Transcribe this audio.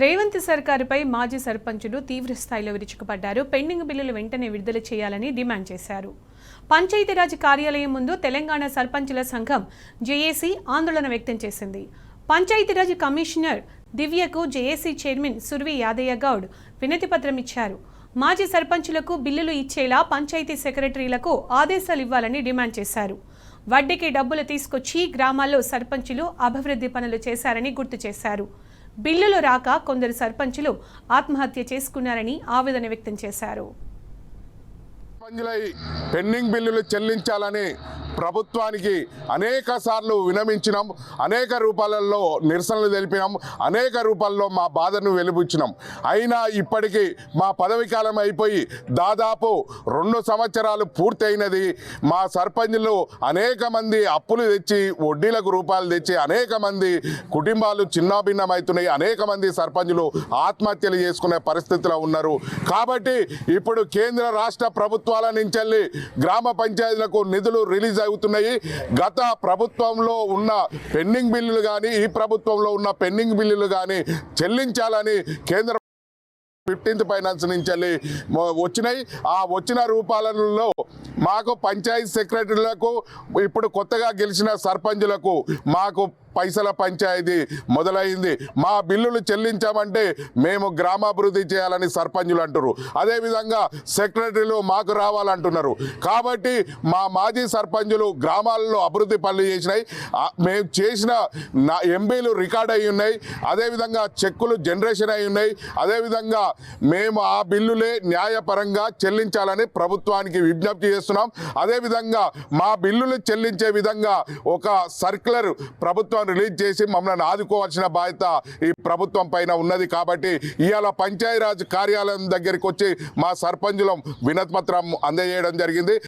రేవంత్ సర్కారుపై మాజీ సర్పంచులు తీవ్ర స్థాయిలో విరుచుకుపడ్డారు. పెండింగ్ బిల్లులు వెంటనే విడుదల చేయాలని డిమాండ్ చేశారు. పంచాయతీరాజ్ కార్యాలయం ముందు తెలంగాణ సర్పంచుల సంఘం జేఏసీ ఆందోళన వ్యక్తం చేసింది. పంచాయతీరాజ్ కమిషనర్ దివ్యకు జేఏసీ చైర్మన్ సుర్వి యాదయ్య గౌడ్ వినతిపత్రం ఇచ్చారు. మాజీ సర్పంచులకు బిల్లులు ఇచ్చేలా పంచాయతీ సెక్రటరీలకు ఆదేశాలు ఇవ్వాలని డిమాండ్ చేశారు. వడ్డీకి డబ్బులు తీసుకొచ్చి గ్రామాల్లో సర్పంచులు అభివృద్ధి పనులు చేశారని గుర్తు చేశారు. బిల్లులు రాక కొందరు సర్పంచులు ఆత్మహత్య చేసుకున్నారని ఆవేదన వ్యక్తం చేశారు. పెండింగ్ బిల్లులు చెల్లించాలని ప్రభుత్వానికి అనేక సార్లు వినమించినాం, అనేక రూపాలలో నిరసనలు తెలిపినాం, అనేక రూపాల్లో మా బాధను వెలిబుచ్చినాం. అయినా ఇప్పటికీ మా పదవి కాలం అయిపోయి దాదాపు 2 సంవత్సరాలు పూర్తయినది. మా సర్పంచులు అనేక మంది అప్పులు తెచ్చి వడ్డీలకు రూపాయలు తెచ్చి అనేక మంది కుటుంబాలు చిన్నాభిన్నమవుతున్నాయి. అనేక మంది సర్పంచులు ఆత్మహత్యలు చేసుకునే పరిస్థితిలో ఉన్నారు. కాబట్టి ఇప్పుడు కేంద్ర రాష్ట్ర ప్రభుత్వాల నుంచి గ్రామ పంచాయతీలకు నిధులు రిలీజ్ అవుతున్నాయి. గత ప్రభుత్వంలో ఉన్న పెండింగ్ బిల్లులు కానీ ఈ ప్రభుత్వంలో ఉన్న పెండింగ్ బిల్లులు కానీ చెల్లించాలని కేంద్ర 15th ఫైనాన్స్ నుంచి వచ్చినాయి. ఆ వచ్చిన రూపాలలో మాకు పంచాయతీ సెక్రటరీలకు ఇప్పుడు కొత్తగా గెలిచిన సర్పంచులకు మాకు పైసల పంచాయతీ మొదలైంది. మా బిల్లులు చెల్లించామంటే మేము గ్రామాభివృద్ధి చేయాలని సర్పంచులు అంటారు. అదేవిధంగా సెక్రటరీలు మాకు రావాలంటున్నారు. కాబట్టి మా మాజీ సర్పంచులు గ్రామాల్లో అభివృద్ధి పనులు చేసినాయి. మేము చేసిన ఎంబీలు రికార్డ్ అయి ఉన్నాయి. అదేవిధంగా చెక్కులు జనరేషన్ అయి ఉన్నాయి. అదేవిధంగా మేము ఆ బిల్లులే న్యాయపరంగా చెల్లించాలని ప్రభుత్వానికి విజ్ఞప్తి చేస్తున్నాం. అదేవిధంగా మా బిల్లులు చెల్లించే విధంగా ఒక సర్క్యులర్ ప్రభుత్వం రిలీజ్ చేసి మమ్మల్ని ఆదుకోవాల్సిన బాధ్యత ఈ ప్రభుత్వం పైన ఉన్నది. కాబట్టి ఇవాళ పంచాయతీరాజ్ కార్యాలయం దగ్గరికి వచ్చి మా సర్పంచులం వినతిపత్రం అందజేయడం జరిగింది.